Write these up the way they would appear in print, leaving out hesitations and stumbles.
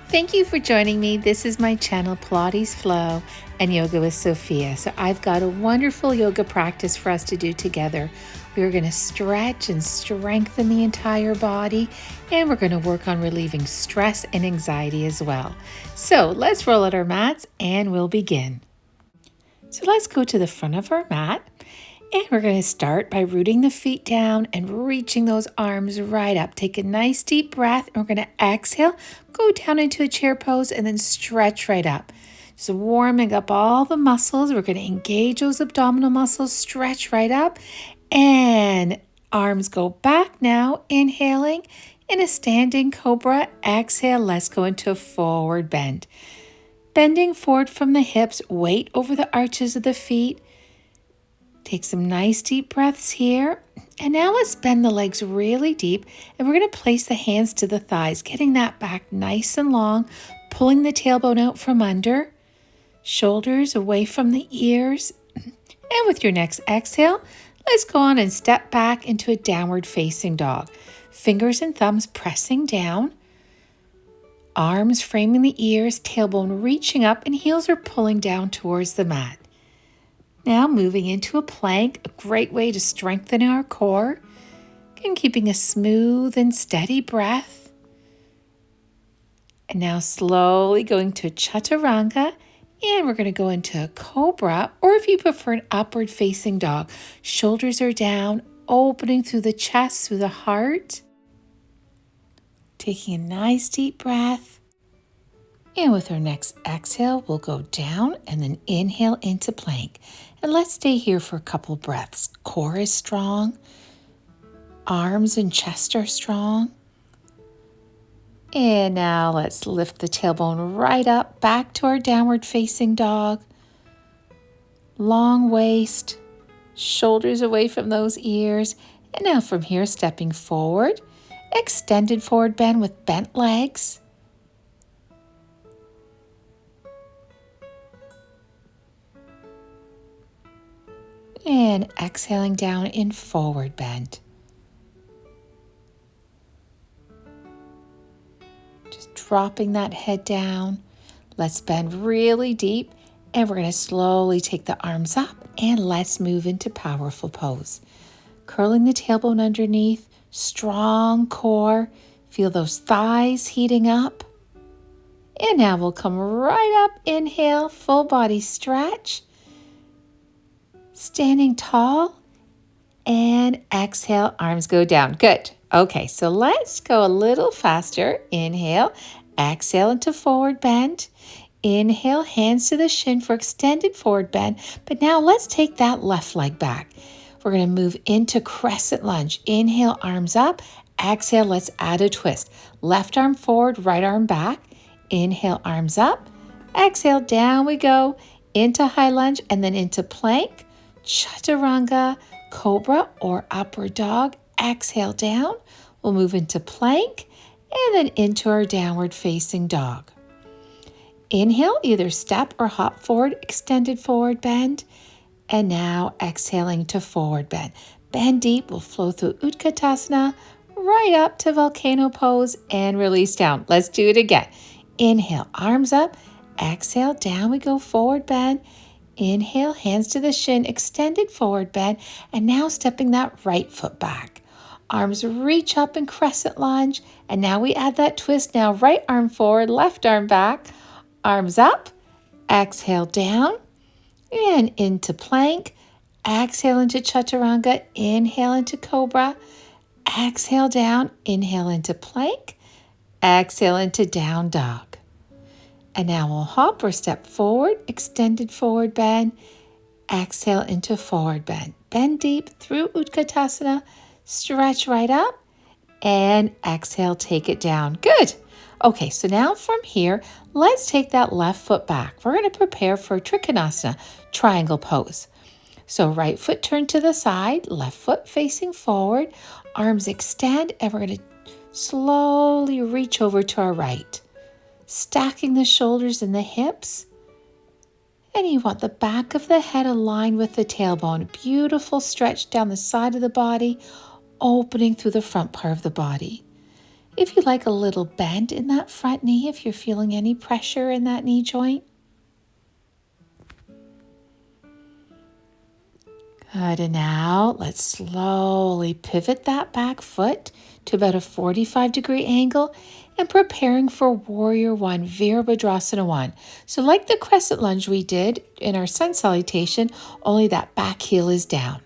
Thank you for joining me. This is my channel, Pilates Flow and Yoga with Sophia. So I've got a wonderful yoga practice for us to do together. We're going to stretch and strengthen the entire body, and we're going to work on relieving stress and anxiety as well. So let's roll out our mats and we'll begin. So let's go to the front of our mat. And we're going to start by rooting the feet down and reaching those arms right up. Take a nice deep breath, and we're going to exhale, go down into a chair pose, and then stretch right up. Just warming up all the muscles. We're going to engage those abdominal muscles, stretch right up, and arms go back now, inhaling in a standing cobra. Exhale, let's go into a forward bend. Bending forward from the hips, weight over the arches of the feet. Take some nice deep breaths here. And now let's bend the legs really deep. And we're going to place the hands to the thighs, getting that back nice and long, pulling the tailbone out from under, shoulders away from the ears. And with your next exhale, let's go on and step back into a downward facing dog. Fingers and thumbs pressing down, arms framing the ears, tailbone reaching up, and heels are pulling down towards the mat. Now moving into a plank, a great way to strengthen our core, and keeping a smooth and steady breath. And now slowly going to a chaturanga, and we're going to go into a cobra, or if you prefer an upward facing dog. Shoulders are down, opening through the chest, through the heart. Taking a nice deep breath. And with our next exhale, we'll go down and then inhale into plank. And let's stay here for a couple breaths. Core is strong. Arms and chest are strong. And now let's lift the tailbone right up, back to our downward facing dog. Long waist, shoulders away from those ears. And now from here, stepping forward, extended forward bend with bent legs. And exhaling down in forward bend. Just dropping that head down. Let's bend really deep, and we're going to slowly take the arms up, and let's move into powerful pose. Curling the tailbone underneath, strong core. Feel those thighs heating up. And now we'll come right up, inhale, full body stretch. Standing tall, and exhale, arms go down. Good. Okay, so let's go a little faster. Inhale, exhale into forward bend. Inhale, hands to the shin for extended forward bend. But now let's take that left leg back. We're going to move into crescent lunge. Inhale, arms up. Exhale, let's add a twist. Left arm forward, right arm back. Inhale, arms up. Exhale, down we go into high lunge and then into plank. Chaturanga, cobra, or upward dog. Exhale down. We'll move into plank and then into our downward facing dog. Inhale, either step or hop forward, extended forward bend. And now exhaling to forward bend. Bend deep, we'll flow through Utkatasana, right up to volcano pose and release down. Let's do it again. Inhale, arms up. Exhale, down we go, forward bend. Inhale, hands to the shin, extended forward bend, and now stepping that right foot back. Arms reach up in crescent lunge, and now we add that twist. Now right arm forward, left arm back, arms up, exhale down, and into plank. Exhale into chaturanga, inhale into cobra, exhale down, inhale into plank, exhale into down dog. And now we'll hop or step forward, extended forward bend, exhale into forward bend. Bend deep through Utkatasana, stretch right up, and exhale, take it down. Good. Okay, so now from here, let's take that left foot back. We're going to prepare for Trikonasana, triangle pose. So right foot turned to the side, left foot facing forward, arms extend, and we're going to slowly reach over to our right. Stacking the shoulders and the hips. And you want the back of the head aligned with the tailbone. Beautiful stretch down the side of the body, opening through the front part of the body. If you like a little bend in that front knee, if you're feeling any pressure in that knee joint. Good, and now let's slowly pivot that back foot to about a 45-degree angle and preparing for Warrior One, Virabhadrasana 1. So like the crescent lunge we did in our sun salutation, only that back heel is down.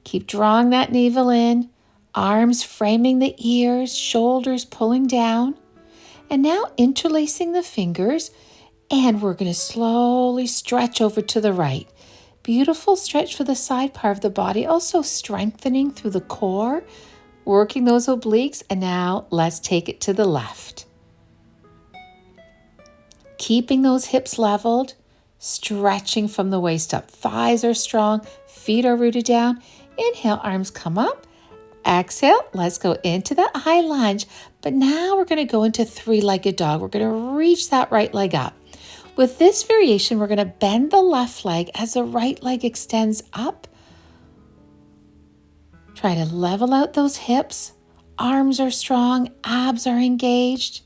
Keep drawing that navel in, arms framing the ears, shoulders pulling down. And now interlacing the fingers, and we're going to slowly stretch over to the right. Beautiful stretch for the side part of the body, also strengthening through the core, working those obliques. And now let's take it to the left. Keeping those hips leveled, stretching from the waist up. Thighs are strong, feet are rooted down. Inhale, arms come up. Exhale, let's go into that high lunge. But now we're going to go into three-legged dog. We're going to reach that right leg up. With this variation, we're going to bend the left leg as the right leg extends up. Try to level out those hips. Arms are strong, abs are engaged,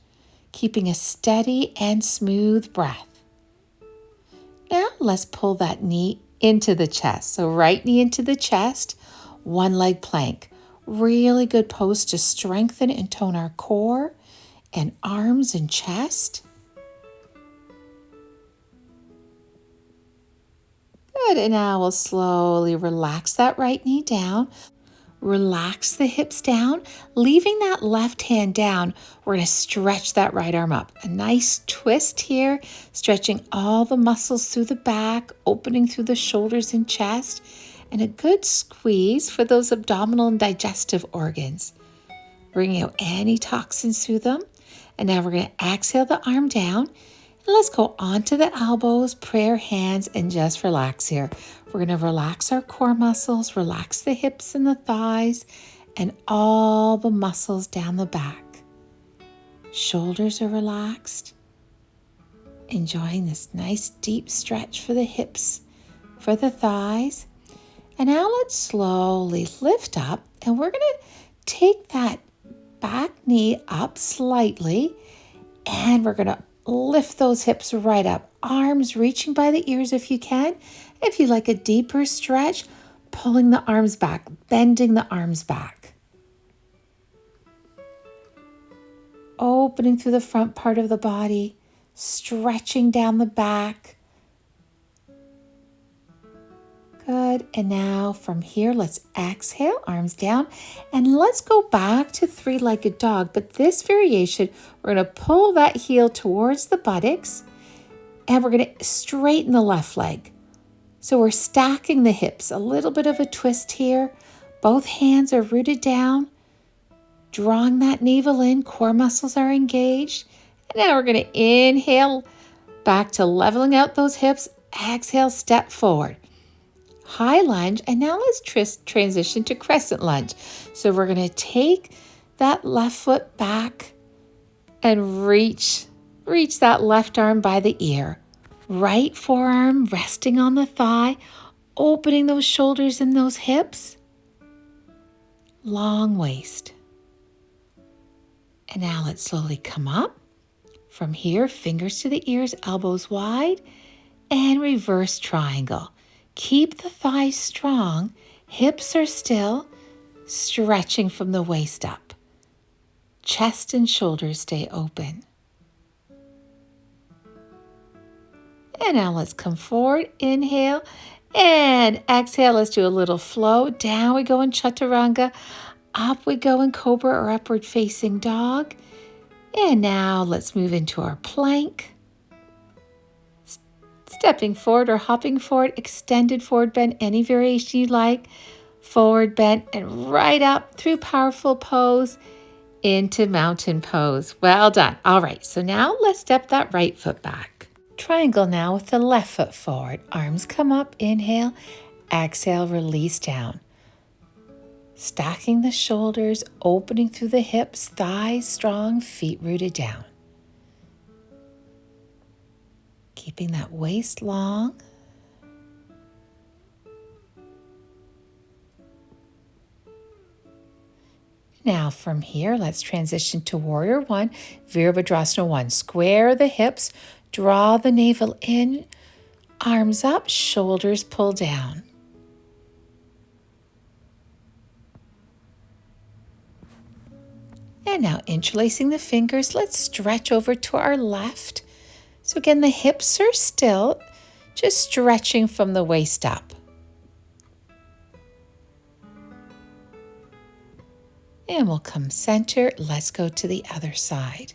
keeping a steady and smooth breath. Now let's pull that knee into the chest. So right knee into the chest, one leg plank. Really good pose to strengthen and tone our core and arms and chest. Good, and now we'll slowly relax that right knee down. Relax the hips down, leaving that left hand down. We're going to stretch that right arm up. A nice twist here, stretching all the muscles through the back, opening through the shoulders and chest, and a good squeeze for those abdominal and digestive organs. Bringing out any toxins through them. And now we're going to exhale the arm down. And let's go onto the elbows, prayer hands, and just relax here. We're going to relax our core muscles, relax the hips and the thighs, and all the muscles down the back. Shoulders are relaxed. Enjoying this nice deep stretch for the hips, for the thighs. And now let's slowly lift up, and we're going to take that back knee up slightly, and we're going to lift those hips right up. Arms reaching by the ears if you can. If you like a deeper stretch, pulling the arms back, bending the arms back. Opening through the front part of the body, stretching down the back. Good, and now from here, let's exhale, arms down, and let's go back to three-legged dog. But this variation, we're going to pull that heel towards the buttocks, and we're going to straighten the left leg. So we're stacking the hips, a little bit of a twist here. Both hands are rooted down, drawing that navel in, core muscles are engaged. And now we're going to inhale back to leveling out those hips, exhale, step forward. High lunge, and now let's transition to crescent lunge. So we're going to take that left foot back and reach that left arm by the ear. Right forearm resting on the thigh, opening those shoulders and those hips. Long waist. And now let's slowly come up. From here, fingers to the ears, elbows wide, and reverse triangle. Keep the thighs strong, hips are still, stretching from the waist up. Chest and shoulders stay open. And now let's come forward, inhale, and exhale. Let's do a little flow. Down we go in chaturanga, up we go in cobra or upward facing dog. And now let's move into our plank. Stepping forward or hopping forward, extended forward bend, any variation you like. Forward bend and right up through powerful pose into mountain pose. Well done. All right, so now let's step that right foot back. Triangle now with the left foot forward. Arms come up, inhale, exhale, release down. Stacking the shoulders, opening through the hips, thighs strong, feet rooted down. Keeping that waist long. Now from here, let's transition to Warrior One, Virabhadrasana 1. Square the hips, draw the navel in, arms up, shoulders pull down. And now interlacing the fingers, let's stretch over to our left. So again, the hips are still, just stretching from the waist up. And we'll come center. Let's go to the other side.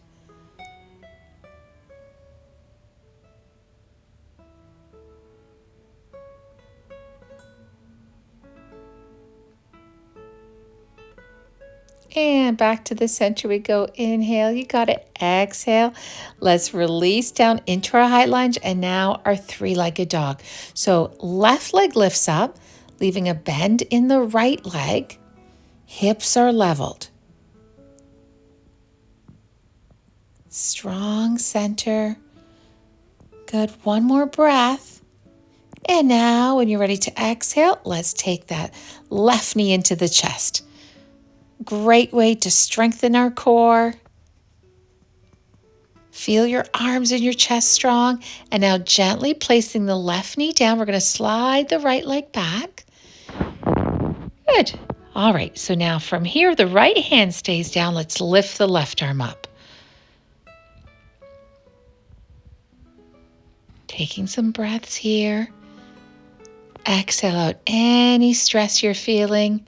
And back to the center we go. Inhale, you got it. Exhale. Let's release down into our high lunge and now our three-legged dog. So left leg lifts up, leaving a bend in the right leg. Hips are leveled. Strong center. Good. One more breath. And now when you're ready to exhale, let's take that left knee into the chest. Great way to strengthen our core. Feel your arms and your chest strong. And now gently placing the left knee down, we're going to slide the right leg back. Good. All right, so now from here, the right hand stays down. Let's lift the left arm up. Taking some breaths here. Exhale out any stress you're feeling,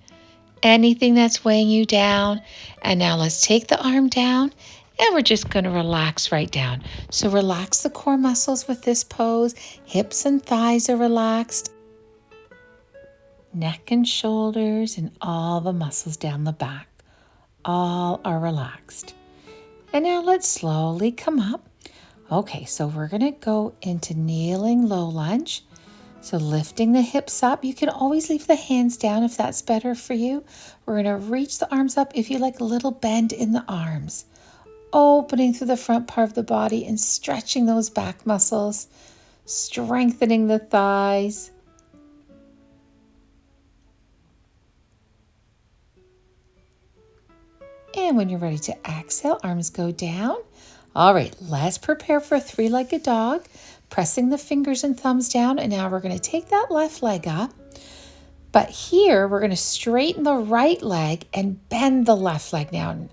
anything that's weighing you down. And now let's take the arm down and we're just going to relax right down. So relax the core muscles with this pose. Hips and thighs are relaxed. Neck and shoulders and all the muscles down the back. All are relaxed. And now let's slowly come up. Okay, so we're going to go into kneeling low lunge. So lifting the hips up, you can always leave the hands down if that's better for you. We're going to reach the arms up if you like a little bend in the arms. Opening through the front part of the body and stretching those back muscles, strengthening the thighs. And when you're ready to exhale, arms go down. All right, let's prepare for a three-legged dog. Pressing the fingers and thumbs down, and now we're going to take that left leg up. But here, we're going to straighten the right leg and bend the left leg now.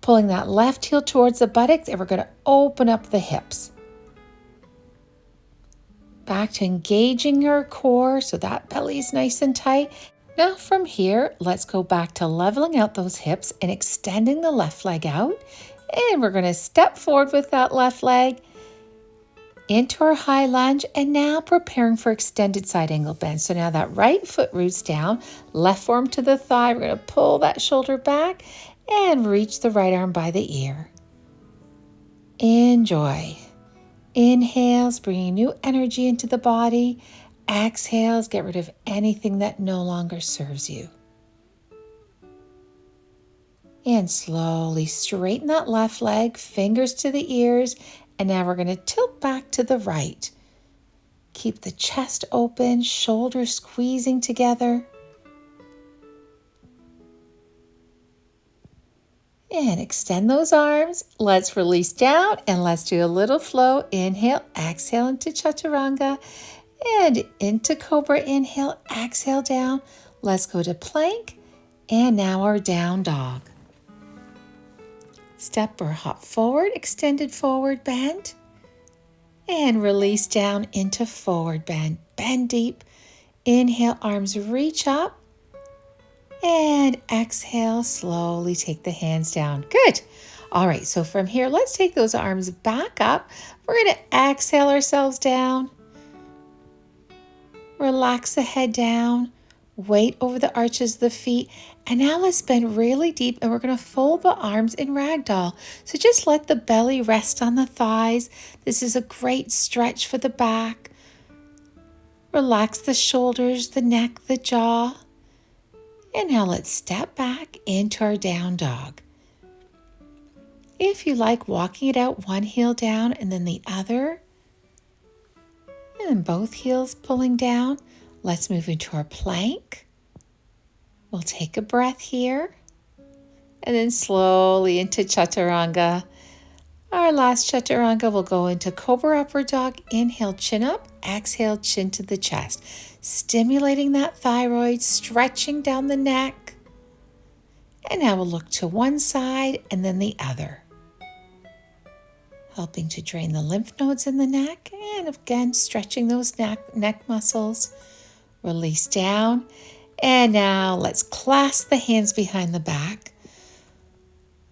Pulling that left heel towards the buttocks, and we're going to open up the hips. Back to engaging your core so that belly is nice and tight. Now from here, let's go back to leveling out those hips and extending the left leg out. And we're going to step forward with that left leg into our high lunge, and now preparing for extended side angle bend. So now that right foot roots down, left forearm to the thigh. We're going to pull that shoulder back and reach the right arm by the ear. Enjoy. Inhales, bringing new energy into the body. Exhales, get rid of anything that no longer serves you. And slowly straighten that left leg, fingers to the ears. And now we're going to tilt back to the right. Keep the chest open, shoulders squeezing together. And extend those arms. Let's release down and let's do a little flow. Inhale, exhale into Chaturanga and into Cobra. Inhale, exhale down. Let's go to plank and now our down dog. Step or hop forward, extended forward bend, and release down into forward bend. Bend deep. Inhale, arms reach up, and exhale, slowly take the hands down. Good. All right, so from here, let's take those arms back up. We're going to exhale ourselves down. Relax the head down. Weight over the arches of the feet. And now let's bend really deep and we're going to fold the arms in ragdoll. So just let the belly rest on the thighs. This is a great stretch for the back. Relax the shoulders, the neck, the jaw. And now let's step back into our down dog. If you like, walking it out, one heel down and then the other. And then both heels pulling down. Let's move into our plank. We'll take a breath here. And then slowly into chaturanga. Our last chaturanga will go into cobra upward dog. Inhale, chin up. Exhale, chin to the chest. Stimulating that thyroid, stretching down the neck. And now we'll look to one side and then the other. Helping to drain the lymph nodes in the neck. And again, stretching those neck muscles. Release down. And now let's clasp the hands behind the back.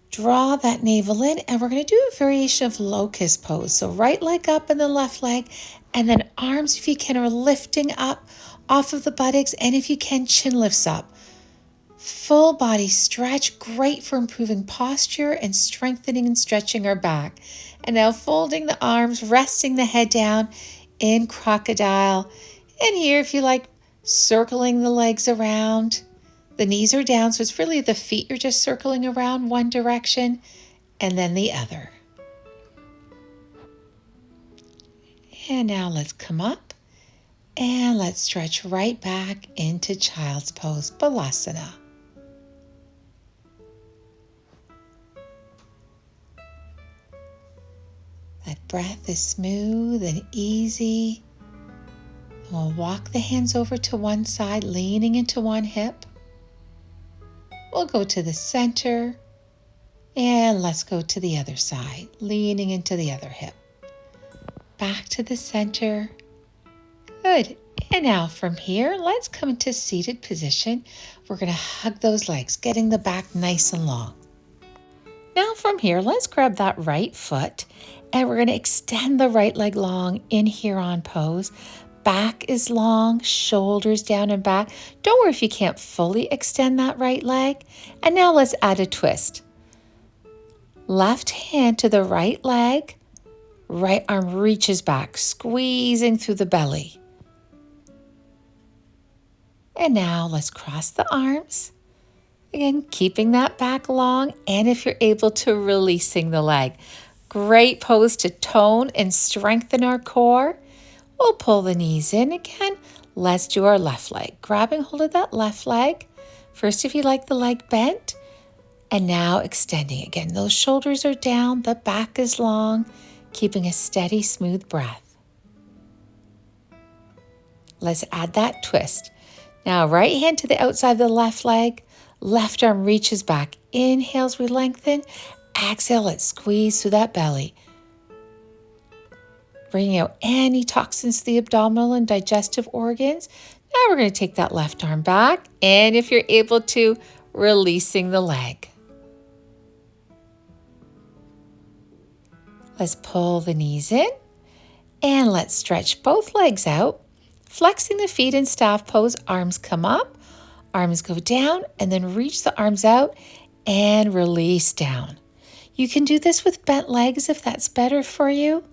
Draw that navel in, and we're going to do a variation of locust pose. So right leg up and the left leg, and then arms, if you can, are lifting up off of the buttocks, and if you can, chin lifts up. Full body stretch, great for improving posture and strengthening and stretching our back. And now folding the arms, resting the head down in crocodile. And here, if you like, circling the legs around. The knees are down, so it's really the feet you're just circling around one direction and then the other. And now let's come up and let's stretch right back into child's pose, Balasana. That breath is smooth and easy. We'll walk the hands over to one side, leaning into one hip. We'll go to the center, and let's go to the other side, leaning into the other hip. Back to the center. Good. And now from here, let's come into seated position. We're going to hug those legs, getting the back nice and long. Now from here, let's grab that right foot, and we're going to extend the right leg long in Huron pose. Back is long, shoulders down and back. Don't worry if you can't fully extend that right leg. And now let's add a twist. Left hand to the right leg, right arm reaches back, squeezing through the belly. And now let's cross the arms. Again, keeping that back long, and if you're able to, releasing the leg. Great pose to tone and strengthen our core. We'll pull the knees in again. Let's do our left leg. Grabbing hold of that left leg. First, if you like the leg bent. And now extending again. Those shoulders are down. The back is long. Keeping a steady, smooth breath. Let's add that twist. Now, right hand to the outside of the left leg. Left arm reaches back. Inhales, we lengthen. Exhale, let's squeeze through that belly. Bringing out any toxins to the abdominal and digestive organs. Now we're going to take that left arm back, and if you're able to, releasing the leg. Let's pull the knees in, and let's stretch both legs out. Flexing the feet in staff pose, arms come up, arms go down, and then reach the arms out and release down. You can do this with bent legs if that's better for you.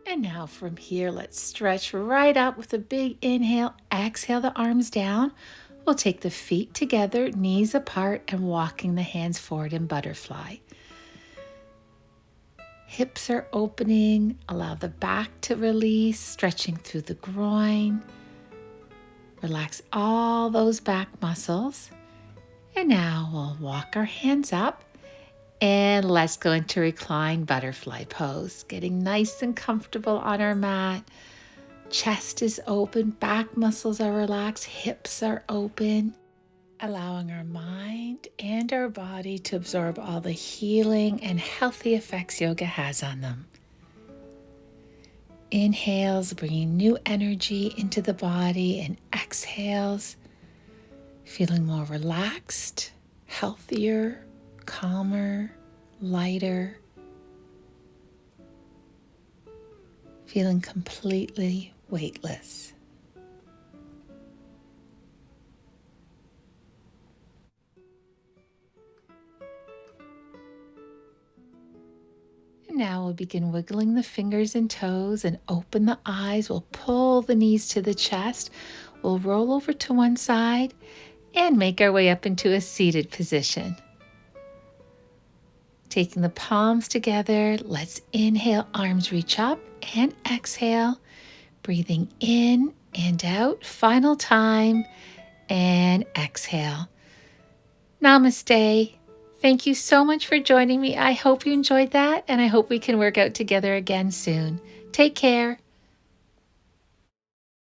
And now from here, let's stretch right up with a big inhale. Exhale the arms down. We'll take the feet together, knees apart, and walking the hands forward in butterfly. Hips are opening. Allow the back to release, stretching through the groin. Relax all those back muscles. And now we'll walk our hands up. And let's go into recline butterfly pose. Getting nice and comfortable on our mat. Chest is open, back muscles are relaxed, hips are open. Allowing our mind and our body to absorb all the healing and healthy effects yoga has on them. Inhales, bringing new energy into the body, and exhales, feeling more relaxed, healthier, calmer, lighter, feeling completely weightless. And now we'll begin wiggling the fingers and toes and open the eyes. We'll pull the knees to the chest. We'll roll over to one side and make our way up into a seated position. Taking the palms together, let's inhale, arms reach up, and exhale, breathing in and out. Final time, and exhale. Namaste. Thank you so much for joining me. I hope you enjoyed that, and I hope we can work out together again soon. Take care.